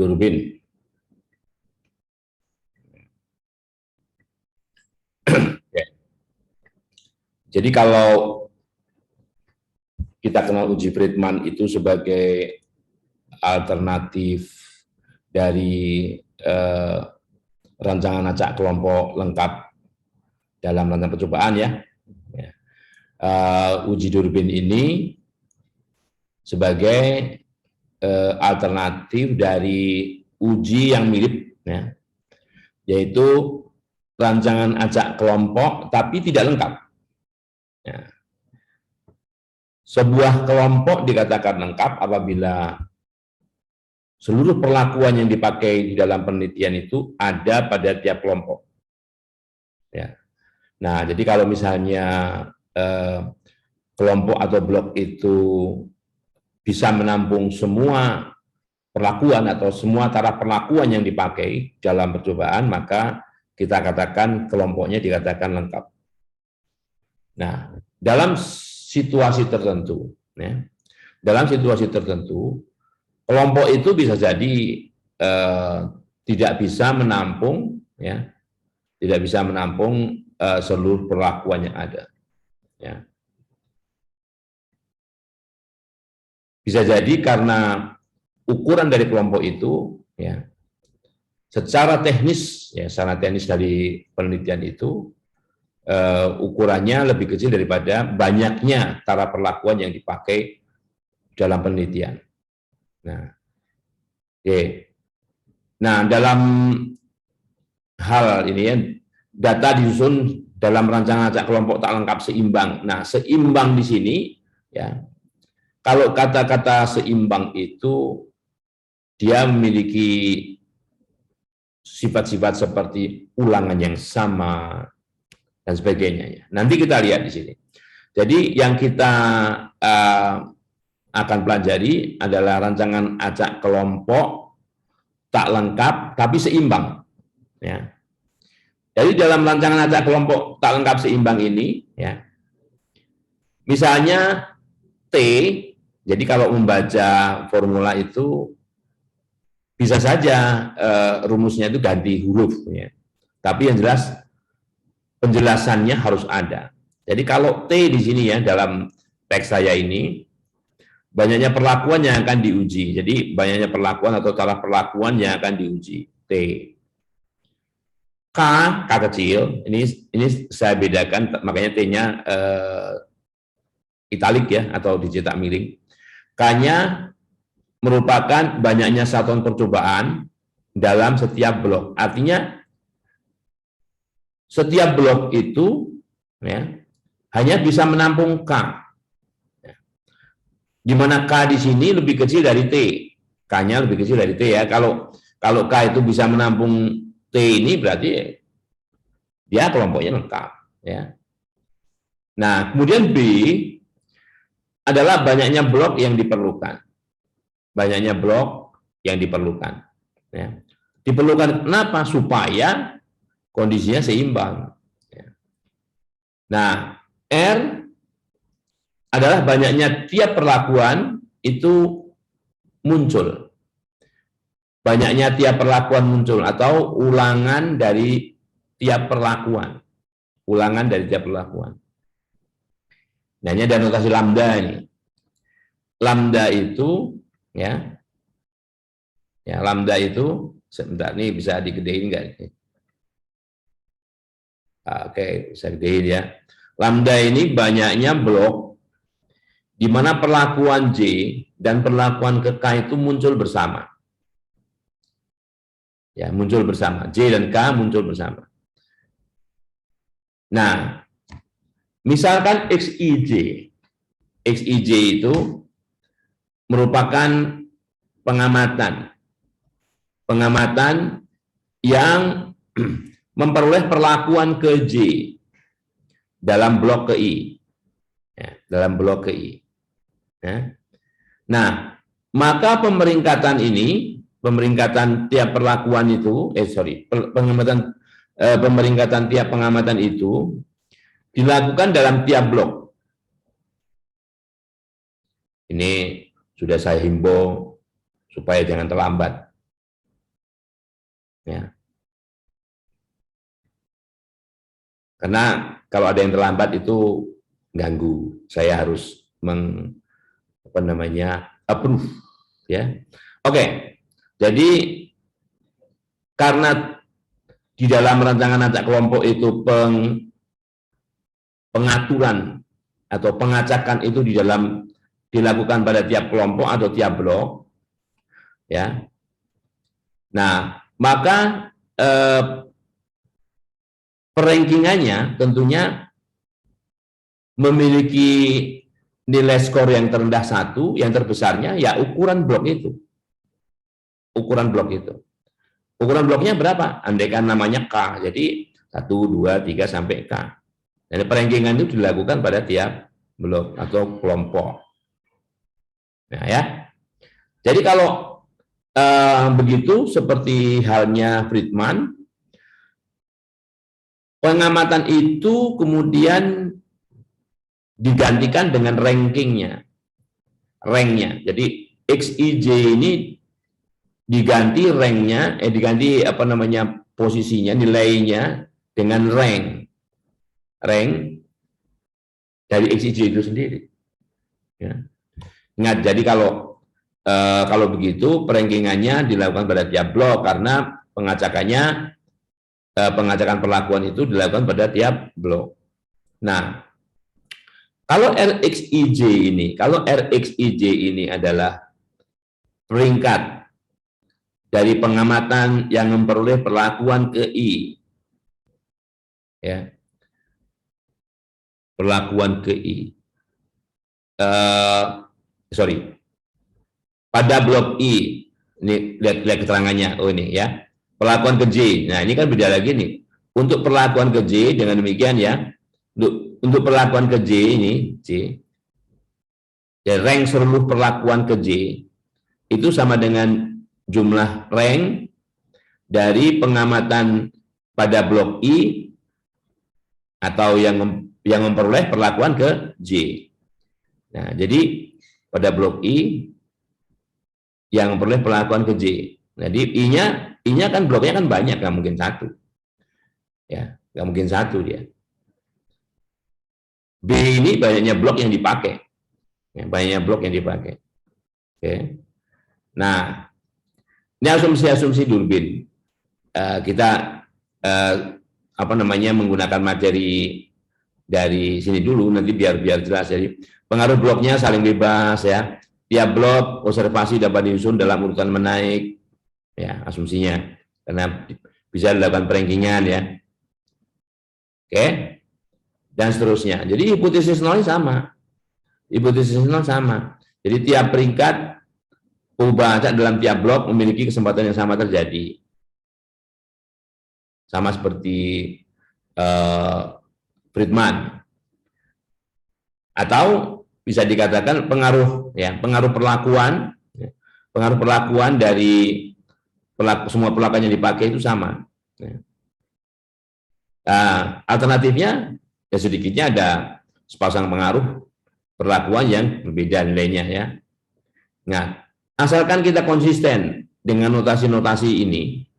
Durbin. Jadi kalau kita kenal uji Friedman itu sebagai alternatif dari rancangan acak kelompok lengkap dalam rancangan percobaan ya. Uji Durbin ini sebagai alternatif dari uji yang mirip ya, yaitu rancangan acak kelompok tapi tidak lengkap. Ya. Sebuah kelompok dikatakan lengkap apabila seluruh perlakuan yang dipakai di dalam penelitian itu ada pada tiap kelompok. Ya. Nah, jadi kalau misalnya kelompok atau blok itu bisa menampung semua perlakuan atau semua taraf perlakuan yang dipakai dalam percobaan, maka kita katakan kelompoknya dikatakan lengkap. Nah, dalam situasi tertentu, ya, kelompok itu bisa jadi tidak bisa menampung, ya, seluruh perlakuan yang ada. Ya. Bisa jadi karena ukuran dari kelompok itu, ya, secara teknis dari penelitian itu ukurannya lebih kecil daripada banyaknya taraf perlakuan yang dipakai dalam penelitian. Nah, dalam hal ini ya, data disusun dalam rancangan acak kelompok tak lengkap seimbang. Nah, seimbang di sini ya. Kalau kata-kata seimbang itu dia memiliki sifat-sifat seperti ulangan yang sama dan sebagainya. Nanti kita lihat di sini. Jadi yang kita akan pelajari adalah rancangan acak kelompok tak lengkap tapi seimbang. Ya. Jadi dalam rancangan acak kelompok tak lengkap seimbang ini, ya, misalnya T. Jadi kalau membaca formula itu bisa saja rumusnya itu ganti huruf, ya. Tapi yang jelas penjelasannya harus ada. Jadi kalau T di sini ya dalam teks saya ini banyaknya perlakuan yang akan diuji. Jadi banyaknya perlakuan atau taraf perlakuan yang akan diuji. T. K kecil. Ini saya bedakan makanya T-nya italik ya atau dicetak miring. K-nya merupakan banyaknya satuan percobaan dalam setiap blok. Artinya setiap blok itu ya, hanya bisa menampung K. Di mana K di sini lebih kecil dari T. K-nya lebih kecil dari T ya. Kalau K itu bisa menampung T ini berarti dia kelompoknya lengkap ya. Nah, kemudian B adalah banyaknya blok yang diperlukan. Banyaknya blok yang diperlukan. Ya. Diperlukan kenapa? Supaya kondisinya seimbang. Ya. Nah, R adalah banyaknya tiap perlakuan itu muncul. Banyaknya tiap perlakuan muncul atau ulangan dari tiap perlakuan. Ulangan dari tiap perlakuan. Nah, ini ada notasi lambda ini. Lambda itu ya. Ya, lambda itu sebentar nih bisa digedein enggak? Oke, bisa gedein ya. Lambda ini banyaknya blok di mana perlakuan J dan perlakuan ke K itu muncul bersama. Ya, muncul bersama. J dan K muncul bersama. Nah, misalkan XIJ. XIJ itu merupakan pengamatan yang memperoleh perlakuan ke J dalam blok ke I. Ya, dalam blok ke I. Ya. Nah, maka pemeringkatan tiap perlakuan itu, pemeringkatan tiap pengamatan itu dilakukan dalam tiap blok. Ini sudah saya himbau supaya jangan terlambat. Ya. Karena kalau ada yang terlambat itu ganggu. Saya harus approve, ya. Oke. Jadi karena di dalam rancangan acak kelompok itu pengaturan atau pengacakan itu dilakukan pada tiap kelompok atau tiap blok, ya. Nah, maka perankingannya tentunya memiliki nilai skor yang terendah 1, yang terbesarnya ya ukuran blok itu. Ukuran blok itu. Ukuran bloknya berapa? Andaikan namanya K, jadi 1, 2, 3 sampai K. Dan perankingan itu dilakukan pada tiap blok atau kelompok. Nah, ya. Jadi kalau begitu seperti halnya Friedman, pengamatan itu kemudian digantikan dengan rankingnya, ranknya. Jadi XIJ ini diganti ranknya, diganti posisinya, nilainya dengan rank dari XIJ itu sendiri. Ya. Ingat, jadi kalau begitu perankingannya dilakukan pada tiap blok karena pengacakan perlakuan itu dilakukan pada tiap blok. Nah, kalau RXIJ ini adalah peringkat dari pengamatan yang memperoleh perlakuan ke I, ya, perlakuan ke I. Pada blok I, ini lihat keterangannya, oh ini ya, perlakuan ke J. Nah ini kan beda lagi nih. Untuk perlakuan ke J dengan demikian ya, untuk perlakuan ke J ini, ya, rank seluruh perlakuan ke J itu sama dengan jumlah rank dari pengamatan pada blok I atau yang memperoleh perlakuan ke J. Nah, jadi pada blok I yang memperoleh perlakuan ke J. Jadi I-nya kan bloknya kan banyak, nggak mungkin satu. Ya, nggak mungkin satu dia. B ini banyaknya blok yang dipakai. Ya, banyaknya blok yang dipakai. Oke. Nah, ini asumsi-asumsi Durbin. Kita menggunakan materi dari sini dulu, nanti biar jelas. Jadi pengaruh bloknya saling bebas ya. Tiap blok observasi dapat disusun dalam urutan menaik, ya asumsinya, karena bisa dilakukan perankingan ya. Oke, dan seterusnya. Jadi hipotesis nol sama. Hipotesis nol sama. Jadi tiap peringkat ubah acak dalam tiap blok memiliki kesempatan yang sama terjadi. Sama seperti Friedman. Atau bisa dikatakan pengaruh perlakuan dari semua perlakuan yang dipakai itu sama. Nah, alternatifnya ya sedikitnya ada sepasang pengaruh perlakuan yang berbeda nilainya ya. Nah, asalkan kita konsisten dengan notasi-notasi ini,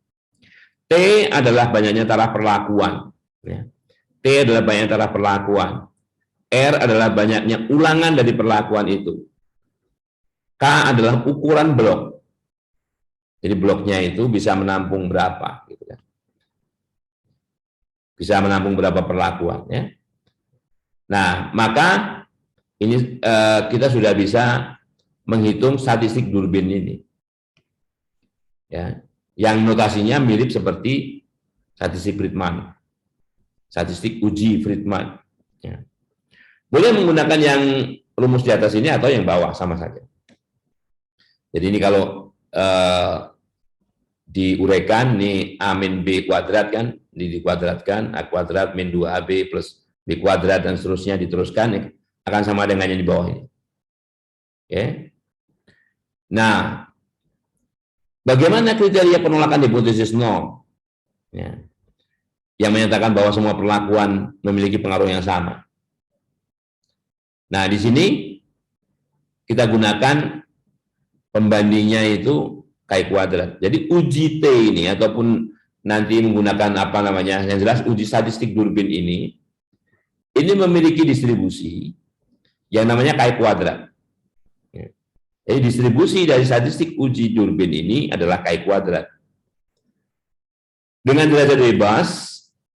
T adalah banyaknya taraf perlakuan. Ya. T adalah banyaknya taraf perlakuan. R adalah banyaknya ulangan dari perlakuan itu. K adalah ukuran blok. Jadi bloknya itu bisa menampung berapa, gitu kan? Bisa menampung berapa perlakuan, ya. Nah, maka ini kita sudah bisa menghitung statistik Durbin ini, ya, yang notasinya mirip seperti statistik Friedman, statistik uji Friedman. Ya. Boleh menggunakan yang rumus di atas ini atau yang bawah, sama saja. Jadi ini kalau diuraikan, nih A min B kuadrat kan, dikuadratkan, A kuadrat min 2AB plus B kuadrat, dan seterusnya diteruskan, akan sama dengan yang di bawah ini. Oke. Nah, bagaimana kriteria penolakan hipotesis nol? Ya. Yang menyatakan bahwa semua perlakuan memiliki pengaruh yang sama. Nah, di sini kita gunakan pembandingnya itu K Chi kuadrat. Jadi uji T ini ataupun nanti menggunakan apa namanya, yang jelas uji statistik Durbin ini memiliki distribusi yang namanya Chi kuadrat. Jadi distribusi dari statistik uji Durbin ini adalah Chi kuadrat. Dengan derajat bebas,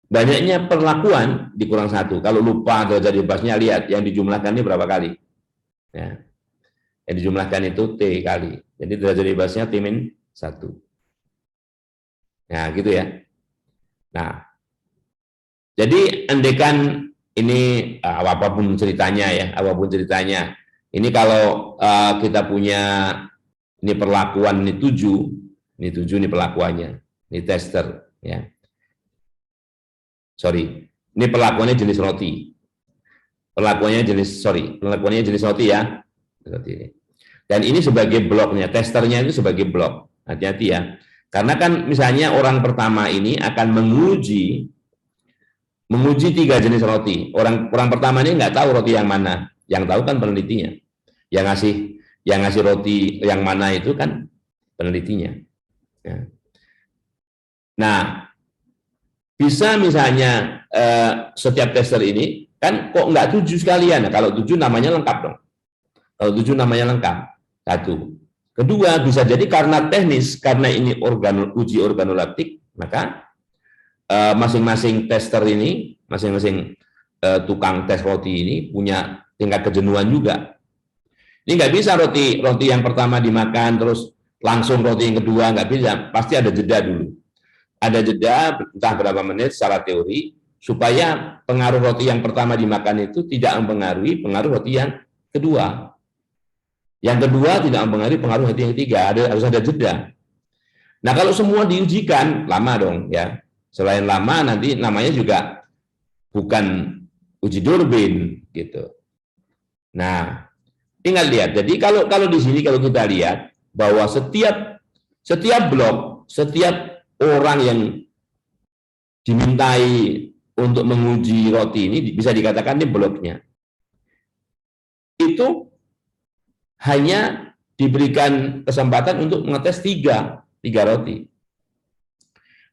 banyaknya perlakuan dikurang 1. Kalau lupa derajat bebasnya, lihat yang dijumlahkan ini berapa kali. Ya. Yang dijumlahkan itu T kali. Jadi derajat bebasnya T-1. Nah, gitu ya. Nah, jadi andaikan ini apapun ceritanya ya, apapun ceritanya. Ini kalau kita punya ini perlakuan ini 7, ini perlakuannya, ini tester ya. Sorry, ini perlakuannya jenis roti. Perlakuannya jenis roti ya. Seperti ini. Dan ini sebagai bloknya, testernya itu sebagai blok. Hati-hati ya. Karena kan misalnya orang pertama ini akan menguji 3 jenis roti. Orang pertama ini nggak tahu roti yang mana. Yang tahu kan penelitinya. Yang ngasih roti yang mana itu kan penelitinya. Ya. Nah, bisa misalnya setiap tester ini kan kok nggak 7 sekalian. Nah, kalau 7 namanya lengkap dong. Kalau 7 namanya lengkap. 1. Kedua, bisa jadi karena teknis, karena ini uji organoleptik, maka masing-masing tester ini, masing-masing tukang tes roti ini punya tingkat kejenuhan juga. Ini nggak bisa roti yang pertama dimakan, terus langsung roti yang kedua, nggak bisa. Pasti ada jeda dulu. Ada jeda, entah berapa menit secara teori, supaya pengaruh roti yang pertama dimakan itu tidak mempengaruhi pengaruh roti yang kedua. Yang kedua tidak mempengaruhi pengaruh roti yang ketiga, harus ada jeda. Nah, kalau semua diujikan, lama dong ya. Selain lama, nanti namanya juga bukan uji Durbin gitu. Nah, tinggal lihat. Jadi kalau di sini kalau kita lihat bahwa setiap blok, setiap orang yang dimintai untuk menguji roti ini bisa dikatakan ini bloknya. Itu hanya diberikan kesempatan untuk mengetes tiga roti.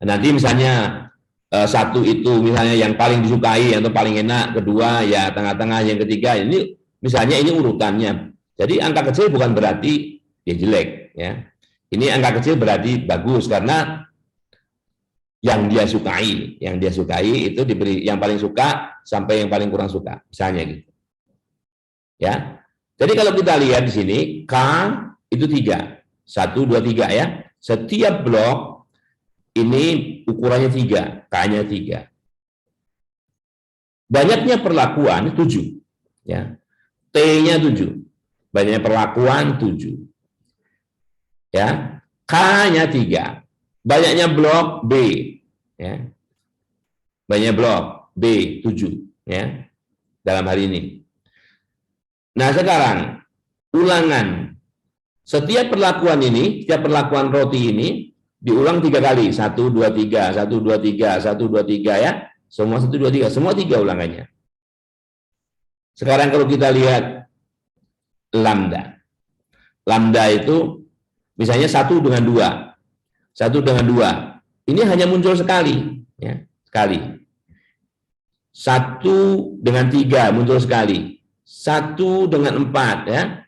Nanti misalnya satu itu misalnya yang paling disukai atau paling enak, kedua ya tengah-tengah, yang ketiga ini misalnya ini urutannya. Jadi angka kecil bukan berarti dia jelek ya. Ini angka kecil berarti bagus karena yang dia sukai itu diberi yang paling suka sampai yang paling kurang suka, misalnya gitu. Ya. Jadi kalau kita lihat di sini K itu 3. 1 2 3 ya. Setiap blok ini ukurannya 3, K-nya 3. Banyaknya perlakuan 7 ya. T-nya 7. Banyaknya perlakuan 7. Ya. K-nya 3. Banyaknya blok B ya. Banyaknya blok B 7 ya. Dalam hari ini. Nah, sekarang ulangan setiap perlakuan roti ini diulang 3 kali, 1 2 3, 1 2 3, 1 2 3 ya. Semua 1 2 3, semua 3 ulangannya. Sekarang kalau kita lihat lambda. Lambda itu misalnya 1 dengan 2. 1 dengan 2. Ini hanya muncul sekali, ya, sekali. 1 dengan 3 muncul sekali. 1 dengan 4 ya.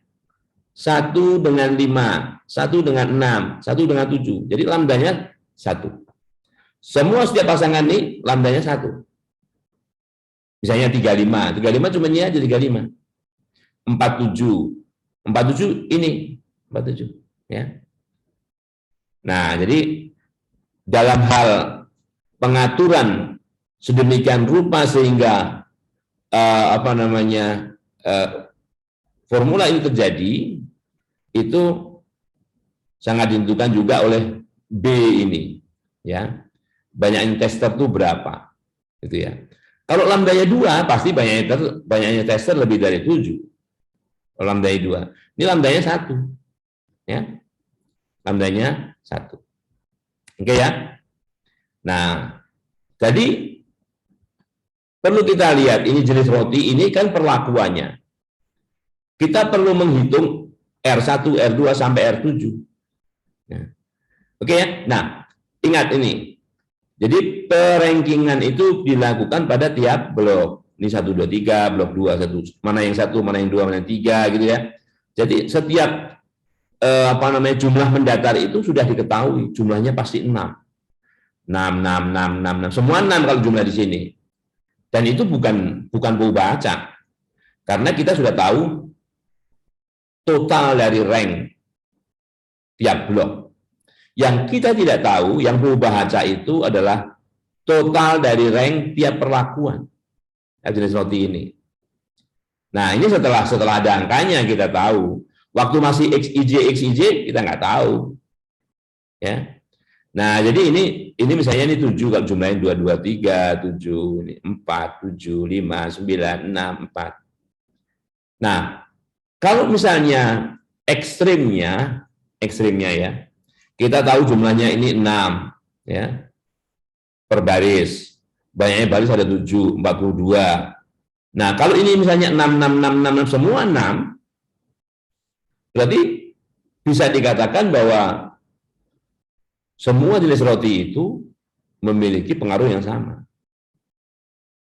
1 dengan 5, 1 dengan 6, 1 dengan 7. Jadi lambdanya 1. Semua setiap pasangan ini lambdanya 1. Misalnya 35. 35 cuma ini aja 35. 47. 47 ini 47 ya. Nah, jadi dalam hal pengaturan sedemikian rupa sehingga formula ini terjadi, itu sangat ditentukan juga oleh B ini ya. Banyaknya tester itu berapa gitu ya. Kalau lambdanya 2 pasti banyaknya tester lebih dari 7. Kalau lambdanya 2. Ini lambdanya 1 ya. Lambdanya 1. Oke ya. Nah, jadi perlu kita lihat ini jenis roti ini kan perlakuannya. Kita perlu menghitung R1, R2 sampai R7. Nah, Oke ya. Nah, ingat ini. Jadi perankingan itu dilakukan pada tiap blok. Ini 1, 2, 3, blok 2, 1. Mana yang 1, mana yang 2, mana yang 3 gitu ya. Jadi setiap jumlah mendasar itu sudah diketahui, jumlahnya pasti 6. 6, 6, 6, 6, 6. Semua 6 kalau jumlah di sini. Dan itu bukan perubahan acak. Karena kita sudah tahu total dari rank tiap blok. Yang kita tidak tahu, yang berubah acak itu adalah total dari rank tiap perlakuan jenis roti ini. Nah, ini setelah ada angkanya kita tahu. Waktu masih XIJ kita nggak tahu. Ya. Nah, jadi ini misalnya ini 7 kalau jumlahnya 2, 2, 3, 7, 4, 7, 5, 9, 6, 4. Nah, kalau misalnya ekstrimnya ya, kita tahu jumlahnya ini 6 ya, per baris. Banyaknya baris ada 7, 42. Nah, kalau ini misalnya 6, 6, 6, 6, 6 semua 6, berarti bisa dikatakan bahwa semua jenis roti itu memiliki pengaruh yang sama.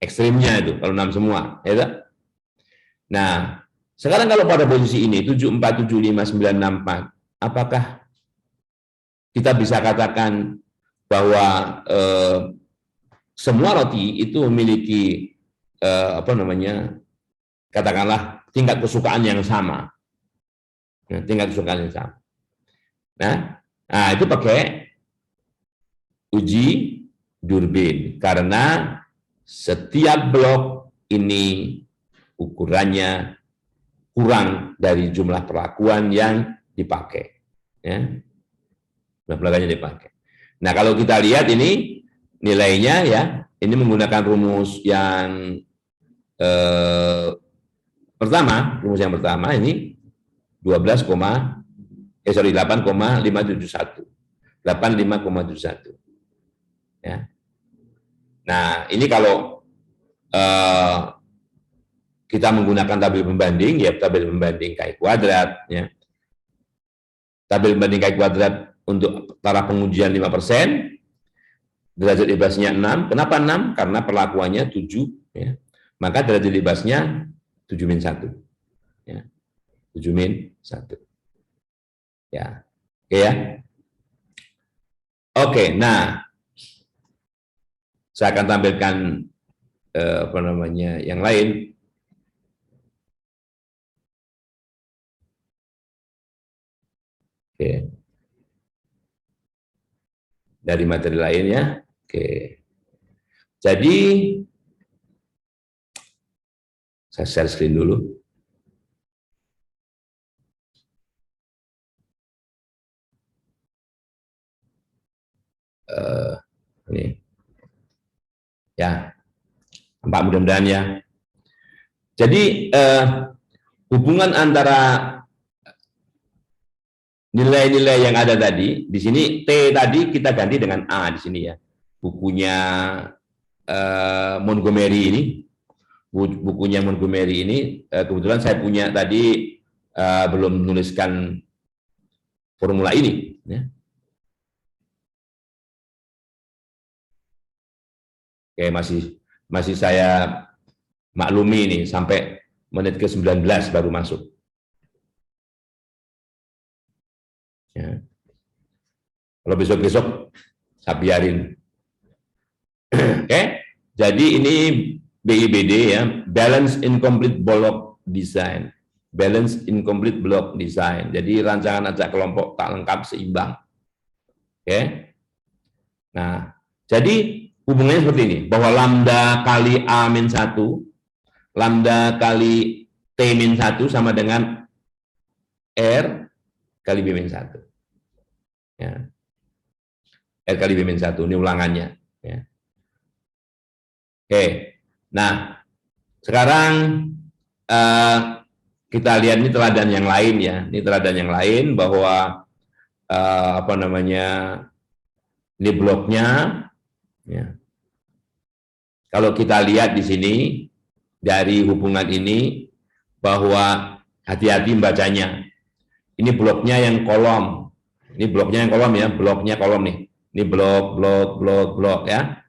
Ekstrimnya itu, kalau 6 semua. Ya. Nah, sekarang kalau pada posisi ini, 7, 4, 7, 5, 9, 6, 4, apakah kita bisa katakan bahwa semua roti itu memiliki katakanlah tingkat kesukaan yang sama. Nah, tingkat kesukaan yang sama. Nah, itu pakai uji Durbin karena setiap blok ini ukurannya kurang dari jumlah perlakuan yang dipakai. Ya. Jumlah perlakuan yang dipakai. Nah, kalau kita lihat ini nilainya ya, ini menggunakan rumus yang rumus yang pertama ini 8,571. 85,71. Ya. Nah, ini kalau kita menggunakan tabel pembanding, ya tabel pembanding KI kuadrat, ya. Tabel pembanding KI kuadrat untuk taraf pengujian 5%, derajat bebasnya 6. Kenapa 6? Karena perlakuannya 7, ya. Maka derajat bebasnya 7-1. Ya. 7-1. Ya. Oke ya. Oke, nah saya akan tampilkan yang lain. Oke. Dari materi lainnya. Oke. Jadi saya share screen dulu. Ini. Ya. Nampak mudah-mudahan ya. Jadi hubungan antara nilai-nilai yang ada tadi, di sini T tadi kita ganti dengan A di sini ya. Bukunya Montgomery ini, kebetulan saya punya tadi belum menuliskan formula ini. Ya. Oke, masih saya maklumi ini sampai menit ke-19 baru masuk. Ya. Kalau besok-besok saya biarin. Oke, jadi ini BIBD ya, Balance Incomplete Block Design. Balance Incomplete Block Design. Jadi rancangan acak kelompok tak lengkap seimbang. Oke. Nah, jadi hubungannya seperti ini, bahwa lambda kali A-1, lambda kali T-1 sama dengan R kali B-1. Ya. R kali B-1, ini ulangannya. Ya. Oke, nah sekarang kita lihat ini teladan yang lain ya. Ini teladan yang lain bahwa ini bloknya. Ya. Kalau kita lihat di sini dari hubungan ini bahwa hati-hati bacanya. Ini bloknya yang kolom, Ini bloknya yang kolom ya, bloknya kolom nih. Ini blok, blok, blok, blok ya.